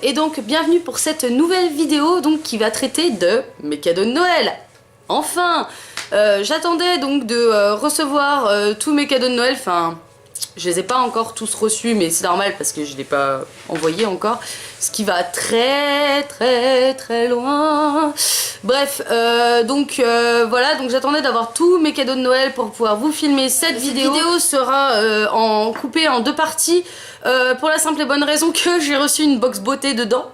et donc bienvenue pour cette nouvelle vidéo donc, qui va traiter de mes cadeaux de Noël. Enfin, j'attendais donc de recevoir tous mes cadeaux de Noël, enfin je les ai pas encore tous reçus mais c'est normal parce que je ne l'ai pas envoyé encore, ce qui va très loin. Bref, donc voilà, donc j'attendais d'avoir tous mes cadeaux de Noël pour pouvoir vous filmer cette vidéo. Cette vidéo sera coupée en deux parties pour la simple et bonne raison que j'ai reçu une box beauté dedans.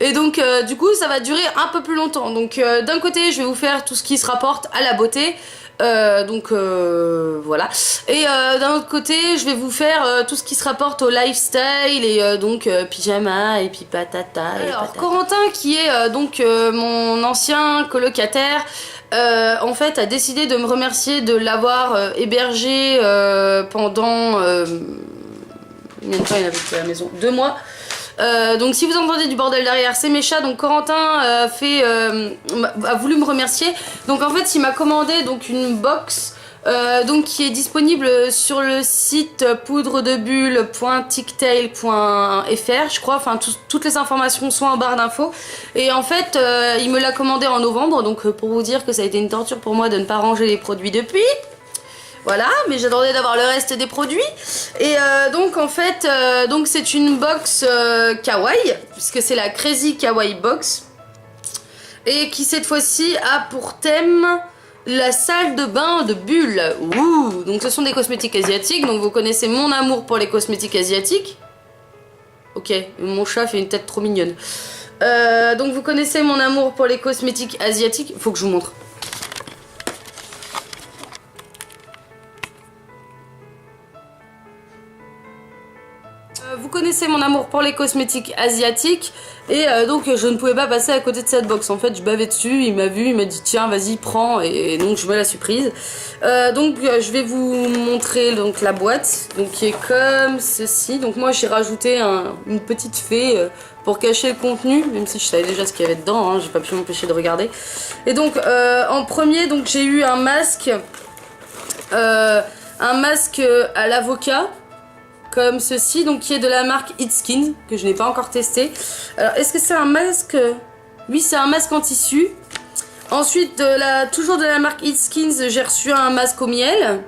Et donc du coup ça va durer un peu plus longtemps. Donc d'un côté je vais vous faire tout ce qui se rapporte à la beauté. Voilà. Et d'un autre côté je vais vous faire tout ce qui se rapporte au lifestyle et donc pyjama et puis patata. Alors Corentin qui est donc mon ancien colocataire en fait a décidé de me remercier de l'avoir hébergé pendant combien de temps il avait été à la maison, 2 mois. Donc si vous entendez du bordel derrière, c'est mes chats. Donc Corentin a voulu me remercier. Donc en fait il m'a commandé donc une box donc qui est disponible sur le site poudredebulle.tictail.fr je crois, enfin toutes les informations sont en barre d'infos. Et en fait il me l'a commandé en novembre, donc pour vous dire que ça a été une torture pour moi de ne pas ranger les produits depuis. Voilà, mais j'attendais d'avoir le reste des produits. Et donc en fait, donc c'est une box kawaii, puisque c'est la Crazy Kawaii Box. Et qui cette fois-ci a pour thème la salle de bain de Bulle. Ouh, donc ce sont des cosmétiques asiatiques, donc vous connaissez mon amour pour les cosmétiques asiatiques. Ok, mon chat fait une tête trop mignonne. Donc vous connaissez mon amour pour les cosmétiques asiatiques. Faut que je vous montre. Vous connaissez mon amour pour les cosmétiques asiatiques et donc je ne pouvais pas passer à côté de cette box. En fait je bavais dessus, il m'a vu, il m'a dit tiens vas-y prends, et donc je mets la surprise. Donc je vais vous montrer donc la boîte donc, qui est comme ceci. Donc moi j'ai rajouté une petite fée pour cacher le contenu, même si je savais déjà ce qu'il y avait dedans, hein, j'ai pas pu m'empêcher de regarder. Et donc en premier donc j'ai eu un masque à l'avocat comme ceci, donc qui est de la marque It's Skin, que je n'ai pas encore testé. Alors est-ce que c'est un masque? Oui, c'est un masque en tissu. Ensuite toujours de la marque It's Skin, j'ai reçu un masque au miel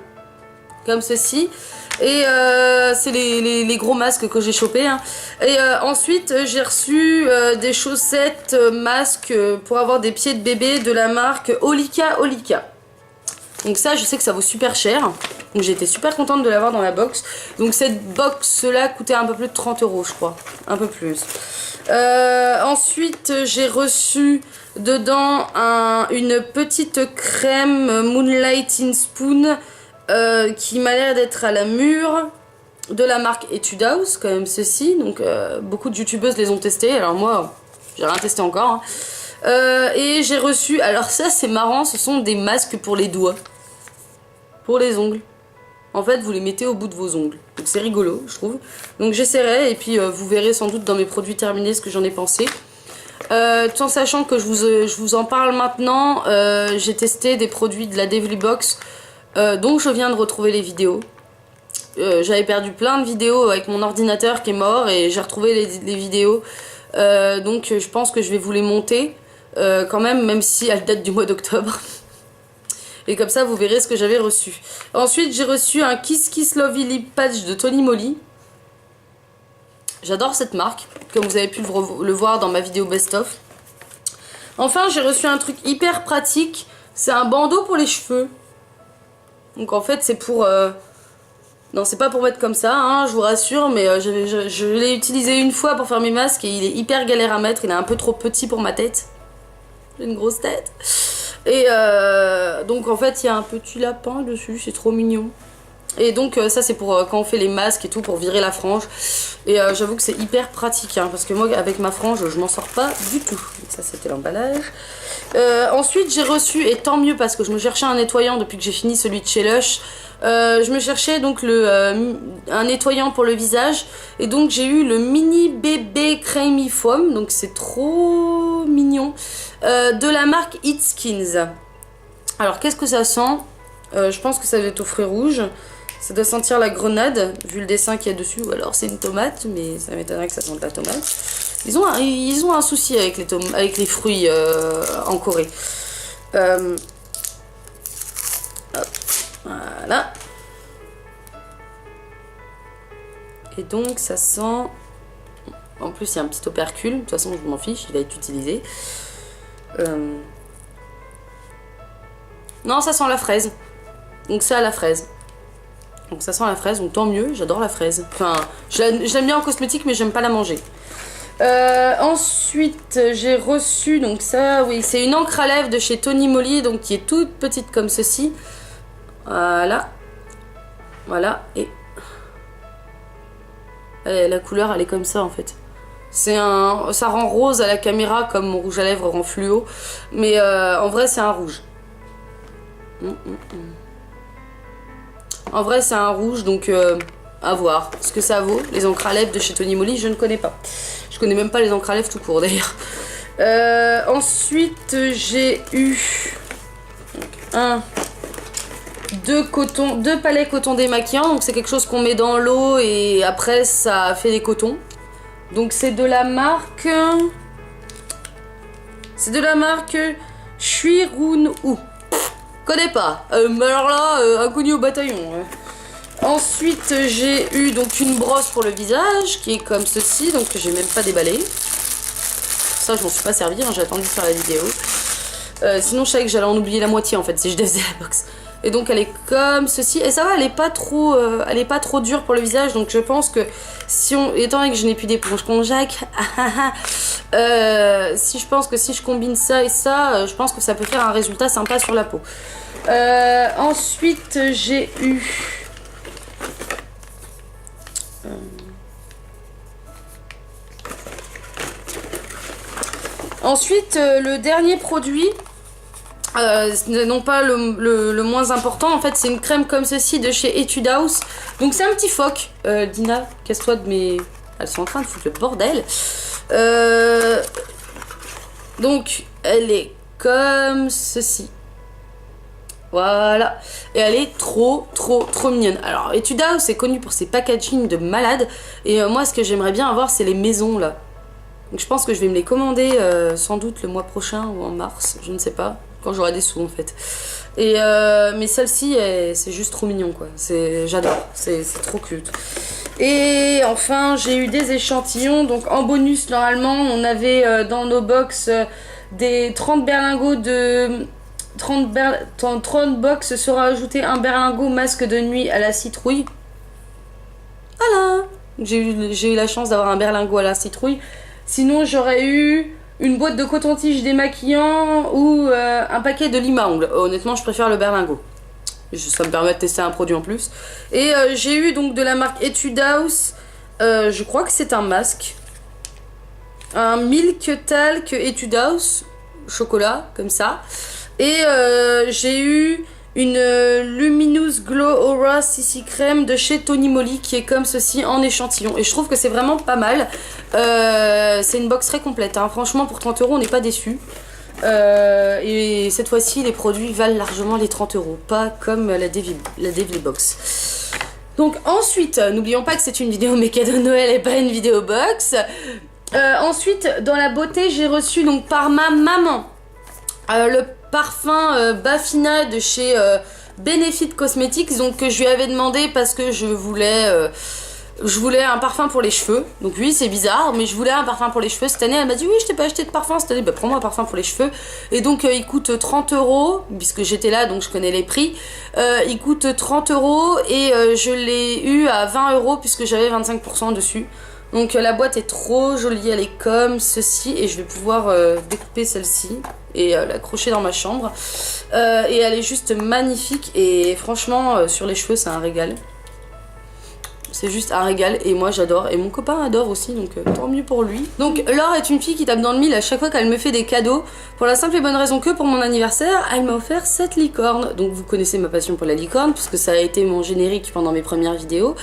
comme ceci. Et c'est les gros masques que j'ai chopés hein. Et ensuite j'ai reçu des chaussettes masques pour avoir des pieds de bébé de la marque Olika. Donc ça je sais que ça vaut super cher. Donc j'ai été super contente de l'avoir dans la box. Donc cette box là coûtait un peu plus de 30 € je crois. Un peu plus. Ensuite j'ai reçu dedans une petite crème Moonlight in Spoon qui m'a l'air d'être à la mûre de la marque Etude House, quand même ceci. Donc beaucoup de youtubeuses les ont testées. Alors moi j'ai rien testé encore hein. Et j'ai reçu, alors ça c'est marrant, ce sont des masques pour les doigts. Pour les ongles. En fait vous les mettez au bout de vos ongles. Donc c'est rigolo je trouve. Donc j'essaierai et puis vous verrez sans doute dans mes produits terminés ce que j'en ai pensé. Tout en sachant que je vous en parle maintenant, j'ai testé des produits de la Devly Box dont je viens de retrouver les vidéos. J'avais perdu plein de vidéos avec mon ordinateur qui est mort et j'ai retrouvé les vidéos. Donc je pense que je vais vous les monter quand même si elles datent du mois d'octobre. Et comme ça vous verrez ce que j'avais reçu. Ensuite j'ai reçu un Kiss Kiss Lovely Lip Patch de Tony Moly. J'adore cette marque, comme vous avez pu le voir dans ma vidéo best of. Enfin j'ai reçu un truc hyper pratique. C'est un bandeau pour les cheveux. Donc en fait c'est pour... Non c'est pas pour mettre comme ça hein, je vous rassure. Mais je l'ai utilisé une fois pour faire mes masques et il est hyper galère à mettre. Il est un peu trop petit pour ma tête. J'ai une grosse tête. Et donc en fait il y a un petit lapin dessus, c'est trop mignon. Et donc ça c'est pour quand on fait les masques et tout, pour virer la frange. Et j'avoue que c'est hyper pratique hein, parce que moi avec ma frange je m'en sors pas du tout. Ça c'était l'emballage. Ensuite j'ai reçu, et tant mieux parce que je me cherchais un nettoyant depuis que j'ai fini celui de chez Lush. Je me cherchais donc un nettoyant pour le visage. Et donc j'ai eu le mini bébé creamy foam. Donc c'est trop mignon. De la marque It's Skins. Alors qu'est-ce que ça sent? Je pense que ça va être au fruits rouges. Ça doit sentir la grenade, vu le dessin qu'il y a dessus, ou alors c'est une tomate, mais ça m'étonnerait que ça sente la tomate. Ils ont un souci avec les fruits en Corée. Hop, voilà. Et donc ça sent... En plus il y a un petit opercule, de toute façon je m'en fiche, il va être utilisé. Non, ça sent la fraise. Donc ça, la fraise. Donc ça sent la fraise, donc tant mieux, j'adore la fraise. Enfin, je l'aime bien en cosmétique, mais j'aime pas la manger. Ensuite, j'ai reçu, donc ça, oui, c'est une encre à lèvres de chez Tony Moly, donc qui est toute petite comme ceci. Voilà. Voilà, et... la couleur, elle est comme ça, en fait. Ça rend rose à la caméra, comme mon rouge à lèvres rend fluo. Mais en vrai, c'est un rouge. En vrai, c'est un rouge, donc à voir ce que ça vaut. Les encres à lèvres de chez Tony Moly, je ne connais pas. Je connais même pas les encres à lèvres tout court, d'ailleurs. Ensuite, j'ai eu deux palets coton démaquillant. Donc, c'est quelque chose qu'on met dans l'eau et après, ça fait des cotons. Donc, c'est de la marque... C'est de la marque Shuirun-U. Connais pas. Alors là, inconnu au bataillon. Ensuite, j'ai eu donc une brosse pour le visage qui est comme ceci, donc que j'ai même pas déballé. Ça, je m'en suis pas servi, hein, j'ai attendu de faire la vidéo. Sinon, je savais que j'allais en oublier la moitié en fait si je faisais la box. Et donc, elle est comme ceci. Et ça va, elle est pas trop dure pour le visage, donc je pense que si étant donné que je n'ai plus d'éponge conjac, si je combine ça et ça, je pense que ça peut faire un résultat sympa sur la peau. Ensuite, j'ai eu... Ensuite, le dernier produit, non pas le moins important, en fait, c'est une crème comme ceci de chez Etude House. Donc, c'est un petit phoque. Dina, casse-toi de mes... Elles sont en train de foutre le bordel. Donc, elle est comme ceci. Voilà. Et elle est trop mignonne. Alors, Etude House est connu pour ses packaging de malade. Et moi, ce que j'aimerais bien avoir, c'est les maisons, là. Donc, je pense que je vais me les commander sans doute le mois prochain ou en mars. Je ne sais pas. Quand j'aurai des sous, en fait. Et mais celle-ci, c'est juste trop mignon, quoi. J'adore. C'est trop cute. Et enfin, j'ai eu des échantillons. Donc, en bonus, normalement, on avait dans nos box des 30 berlingots de... 30 box sera ajouté un berlingot masque de nuit à la citrouille. Voilà. J'ai eu la chance d'avoir un berlingot à la citrouille. Sinon, j'aurais eu une boîte de coton-tige démaquillant ou un paquet de lime à ongles. Honnêtement, je préfère le berlingot. Ça me permet de tester un produit en plus. Et j'ai eu donc de la marque Etude House. Je crois que c'est un masque. Un Milk Talc Etude House. Chocolat, comme ça. Et j'ai eu une Luminous Glow Aura CC Crème de chez Tony Moly qui est comme ceci en échantillon. Et je trouve que c'est vraiment pas mal. C'est une box très complète. Hein. Franchement, pour 30 €, on n'est pas déçus. Et cette fois-ci, les produits valent largement les 30 €. Pas comme la Devil Box. Donc ensuite, n'oublions pas que c'est une vidéo mes cadeaux de Noël et pas une vidéo box. Ensuite, dans la beauté, j'ai reçu donc par ma maman le parfum Bafina de chez Benefit Cosmetics, donc que je lui avais demandé parce que je voulais un parfum pour les cheveux. Donc oui, c'est bizarre, mais je voulais un parfum pour les cheveux. Cette année, elle m'a dit oui, je t'ai pas acheté de parfum cette année, bah prends-moi un parfum pour les cheveux. Et donc il coûte 30 €, puisque j'étais là, donc je connais les prix. Il coûte 30 € et je l'ai eu à 20 € puisque j'avais 25% dessus. Donc la boîte est trop jolie, elle est comme ceci et je vais pouvoir découper celle-ci et l'accrocher dans ma chambre. Et elle est juste magnifique et franchement sur les cheveux c'est un régal. C'est juste un régal et moi j'adore et mon copain adore aussi donc tant mieux pour lui. Donc Laure est une fille qui tape dans le mille à chaque fois qu'elle me fait des cadeaux pour la simple et bonne raison que pour mon anniversaire elle m'a offert cette licorne. Donc vous connaissez ma passion pour la licorne puisque ça a été mon générique pendant mes premières vidéos.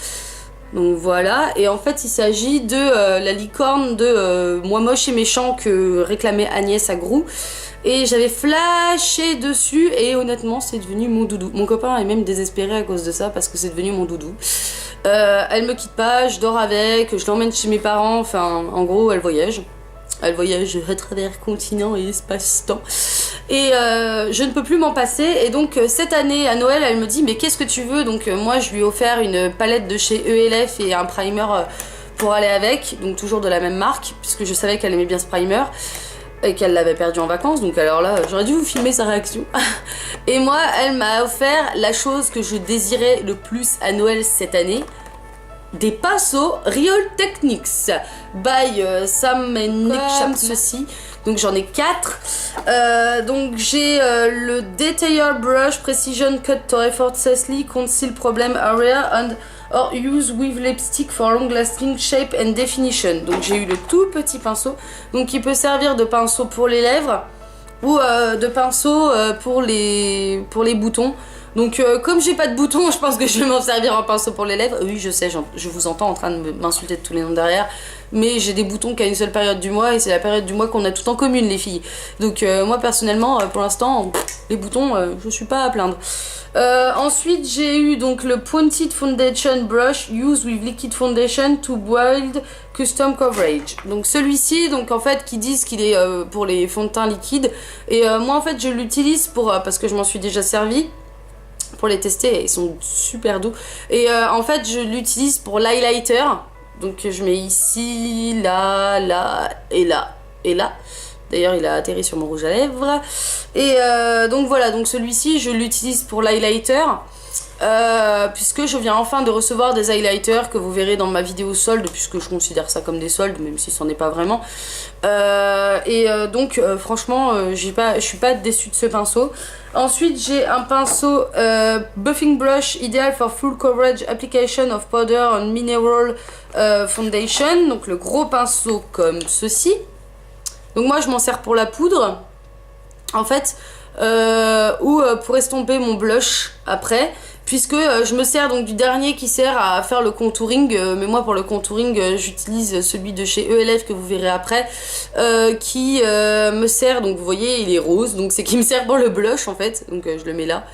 Donc voilà, et en fait il s'agit de la licorne de Moi moche et méchant que réclamait Agnès Agrou. Et j'avais flashé dessus et honnêtement c'est devenu mon doudou. Mon copain est même désespéré à cause de ça parce que c'est devenu mon doudou. Elle me quitte pas, je dors avec, je l'emmène chez mes parents, enfin en gros elle voyage. Elle voyage à travers continent et espace-temps. Et je ne peux plus m'en passer. Et donc cette année à Noël elle me dit mais qu'est-ce que tu veux. Donc moi je lui ai offert une palette de chez ELF et un primer pour aller avec. Donc toujours de la même marque puisque je savais qu'elle aimait bien ce primer. Et qu'elle l'avait perdu en vacances, donc alors là j'aurais dû vous filmer sa réaction. Et moi elle m'a offert la chose que je désirais le plus à Noël cette année, des pinceaux Real Techniques by Sam et Nick ceci. Donc j'en ai 4. Donc j'ai le Detail Brush Precision Cut to Effortlessly Conceal Problem Area and or use with lipstick for long lasting shape and definition. Donc j'ai eu le tout petit pinceau, donc qui peut servir de pinceau pour les lèvres ou de pinceau pour les boutons. Donc comme j'ai pas de boutons, je pense que je vais m'en servir en pinceau pour les lèvres. Oui je sais, je vous entends en train de m'insulter de tous les noms derrière, mais j'ai des boutons qu'à une seule période du mois et c'est la période du mois qu'on a tout en commune les filles. Donc moi personnellement pour l'instant les boutons je suis pas à plaindre. Ensuite j'ai eu donc le Pointed Foundation Brush Used with Liquid Foundation to Build Custom Coverage. Donc celui-ci, donc en fait qui disent qu'il est pour les fonds de teint liquides. Et moi en fait je l'utilise pour parce que je m'en suis déjà servi pour les tester, ils sont super doux. Et en fait je l'utilise pour l'highlighter. Donc je mets ici, là, là et là et là. D'ailleurs il a atterri sur mon rouge à lèvres. Et donc voilà, donc celui-ci je l'utilise pour l'highlighter puisque je viens enfin de recevoir des highlighters que vous verrez dans ma vidéo solde, puisque je considère ça comme des soldes même si c'en est pas vraiment. Donc franchement je suis pas déçue de ce pinceau. Ensuite j'ai un pinceau buffing brush idéal for full coverage application of powder on mineral foundation. Donc le gros pinceau comme ceci. Donc moi je m'en sers pour la poudre en fait ou pour estomper mon blush après, puisque je me sers donc du dernier qui sert à faire le contouring, mais moi pour le contouring j'utilise celui de chez ELF que vous verrez après, qui me sert, donc vous voyez il est rose, donc c'est qui me sert pour le blush en fait, donc je le mets là,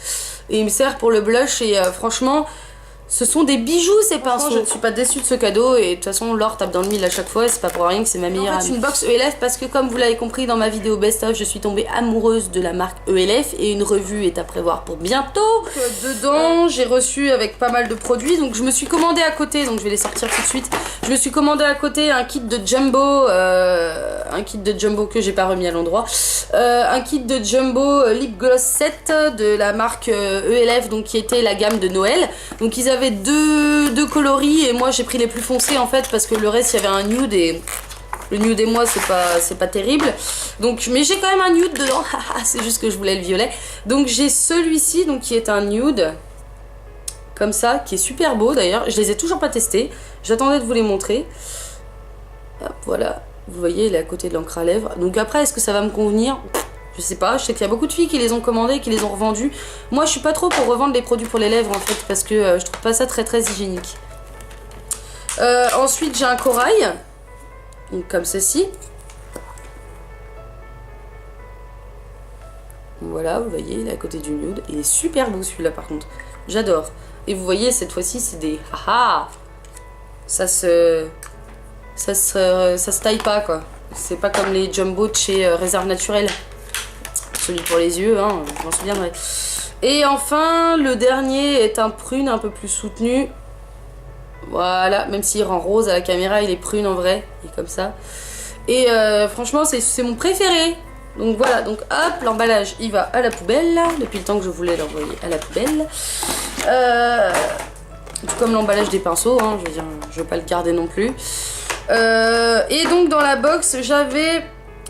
et il me sert pour le blush et franchement ce sont des bijoux ces pinceaux. Je ne suis pas déçue de ce cadeau et de toute façon Laure tape dans le mille à chaque fois et c'est pas pour rien que c'est ma meilleure amie. C'est une box ELF parce que comme vous l'avez compris dans ma vidéo best of, je suis tombée amoureuse de la marque ELF et une revue est à prévoir pour bientôt. Dedans j'ai reçu avec pas mal de produits, donc je me suis commandé à côté, donc je vais les sortir tout de suite. Je me suis commandé à côté un kit de Jumbo, que j'ai pas remis à l'endroit, un kit de Jumbo Lip Gloss 7 de la marque ELF, donc qui était la gamme de Noël. Donc ils avaient deux coloris et moi j'ai pris les plus foncés en fait parce que le reste il y avait un nude et le nude et moi c'est pas terrible. Donc mais j'ai quand même un nude dedans, c'est juste que je voulais le violet. Donc j'ai celui-ci donc qui est un nude comme ça, qui est super beau d'ailleurs. Je les ai toujours pas testés, j'attendais de vous les montrer. Hop, voilà, vous voyez il est à côté de l'encre à lèvres. Donc après est-ce que ça va me convenir? Je sais pas, je sais qu'il y a beaucoup de filles qui les ont commandés, qui les ont revendus. Moi je suis pas trop pour revendre les produits pour les lèvres en fait, parce que je trouve pas ça très hygiénique. Ensuite j'ai un corail, donc comme ceci. Voilà, vous voyez, il est à côté du nude. Il est super beau celui-là par contre, j'adore. Et vous voyez cette fois-ci c'est des haha. Ça se taille pas quoi. C'est pas comme les jumbo de chez Réserve Naturelle. Celui pour les yeux, hein, je m'en souviendrai. Et enfin, le dernier est un prune un peu plus soutenu. Voilà, même s'il rend rose à la caméra, il est prune en vrai. Il est comme ça. Et franchement, c'est mon préféré. Donc voilà, donc hop, l'emballage, il va à la poubelle. Depuis le temps que je voulais l'envoyer à la poubelle. Tout comme l'emballage des pinceaux, hein, je veux dire, je veux pas le garder non plus. Et donc dans la box, j'avais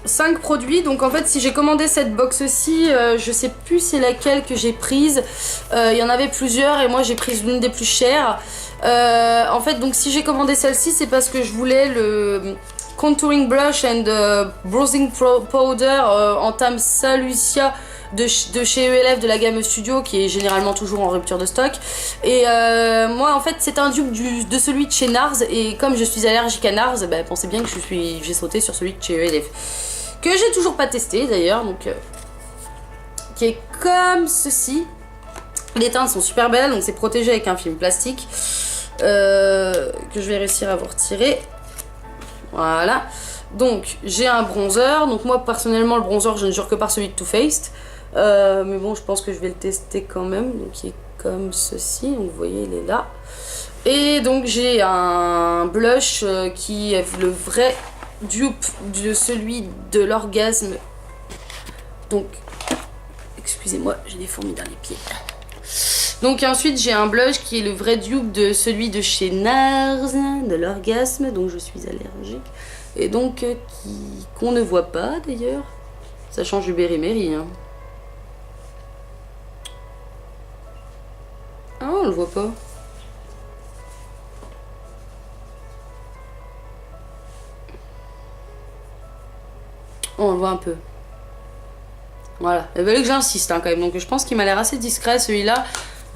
5 produits, donc en fait si j'ai commandé cette box-ci, je sais plus c'est laquelle que j'ai prise, il y en avait plusieurs et moi j'ai pris l'une des plus chères. En fait donc si j'ai commandé celle-ci c'est parce que je voulais Contouring Blush and Bruising Powder en teinte Salucia de chez ELF de la gamme Studio, qui est généralement toujours en rupture de stock. Et moi en fait c'est un dupe de celui de chez NARS, et comme je suis allergique à NARS, bah, pensez bien que j'ai sauté sur celui de chez ELF, que j'ai toujours pas testé d'ailleurs, donc qui est comme ceci. Les teintes sont super belles, donc c'est protégé avec un film plastique que je vais réussir à vous retirer. Voilà. Donc j'ai un bronzer, donc moi personnellement le bronzer je ne jure que par celui de Too Faced. Mais bon, je pense que je vais le tester quand même. Donc il est comme ceci, donc vous voyez il est là. Et donc j'ai un blush qui est le vrai dupe de celui de l'orgasme. Donc excusez-moi, j'ai des fourmis dans les pieds. Donc ensuite j'ai un blush qui est le vrai dupe de celui de chez NARS de l'orgasme, donc je suis allergique. Et donc qu'on ne voit pas d'ailleurs. Ça change du Berry Mary, hein. Ah, on le voit pas. Oh, on le voit un peu. Voilà. Il fallait que j'insiste hein, quand même. Donc je pense qu'il m'a l'air assez discret celui-là.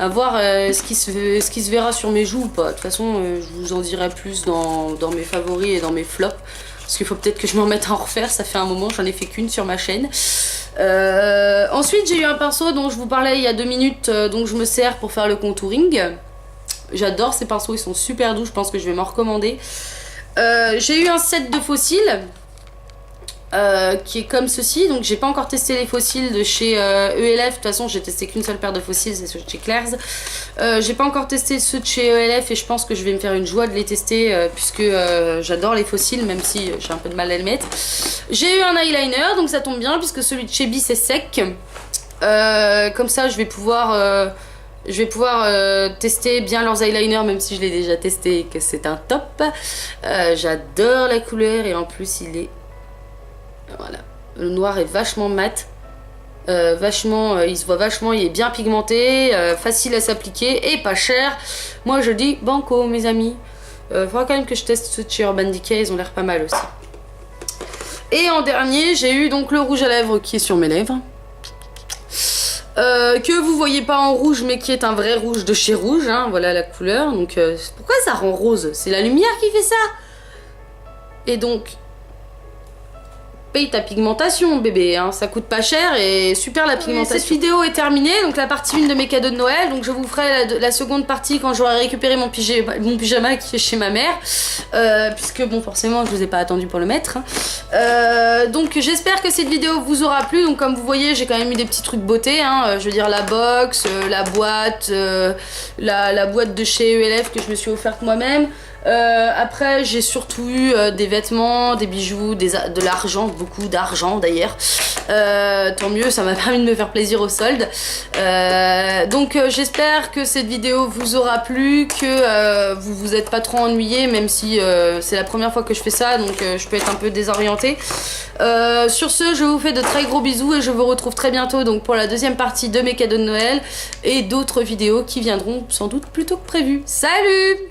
À voir ce qui se verra sur mes joues ou pas. De toute façon, je vous en dirai plus dans mes favoris et dans mes flops. Parce qu'il faut peut-être que je m'en mette à en refaire. Ça fait un moment, j'en ai fait qu'une sur ma chaîne. Ensuite, j'ai eu un pinceau dont je vous parlais il y a 2 minutes. Donc je me sers pour faire le contouring. J'adore ces pinceaux, ils sont super doux. Je pense que je vais m'en recommander. J'ai eu un set de fossiles. Qui est comme ceci, donc j'ai pas encore testé les fossiles de chez ELF, de toute façon j'ai testé qu'une seule paire de fossiles, c'est ceux de chez Claire's. J'ai pas encore testé ceux de chez ELF et je pense que je vais me faire une joie de les tester puisque j'adore les fossiles, même si j'ai un peu de mal à les mettre. J'ai eu un eyeliner, donc ça tombe bien puisque celui de chez Bis est sec, comme ça je vais pouvoir tester bien leurs eyeliners, même si je l'ai déjà testé et que c'est un top. J'adore la couleur et en plus il est... Voilà, le noir est vachement mat, il se voit vachement, il est bien pigmenté, facile à s'appliquer et pas cher. Moi je dis banco mes amis. Faudra quand même que je teste ceux de chez Urban Decay, ils ont l'air pas mal aussi. Et en dernier j'ai eu donc le rouge à lèvres qui est sur mes lèvres. Que vous voyez pas en rouge mais qui est un vrai rouge de chez Rouge, hein, voilà la couleur. Donc pourquoi ça rend rose? C'est la lumière qui fait ça. Et donc... paye ta pigmentation bébé, hein. Ça coûte pas cher et super la pigmentation. Cette vidéo est terminée, donc la partie 1 de mes cadeaux de Noël, donc je vous ferai la seconde partie quand j'aurai récupéré mon pyjama qui est chez ma mère, puisque bon forcément je vous ai pas attendu pour le mettre, hein. Donc j'espère que cette vidéo vous aura plu, donc comme vous voyez j'ai quand même eu des petits trucs beauté, hein. Je veux dire la box, la boîte, la boîte de chez ELF que je me suis offerte moi-même. Après j'ai surtout eu des vêtements, des bijoux, de l'argent, beaucoup d'argent d'ailleurs, tant mieux, ça m'a permis de me faire plaisir au solde. Donc j'espère que cette vidéo vous aura plu, que vous vous êtes pas trop ennuyés, même si c'est la première fois que je fais ça, donc je peux être un peu désorientée. Sur ce, je vous fais de très gros bisous et je vous retrouve très bientôt donc pour la deuxième partie de mes cadeaux de Noël et d'autres vidéos qui viendront sans doute plus tôt que prévu. Salut!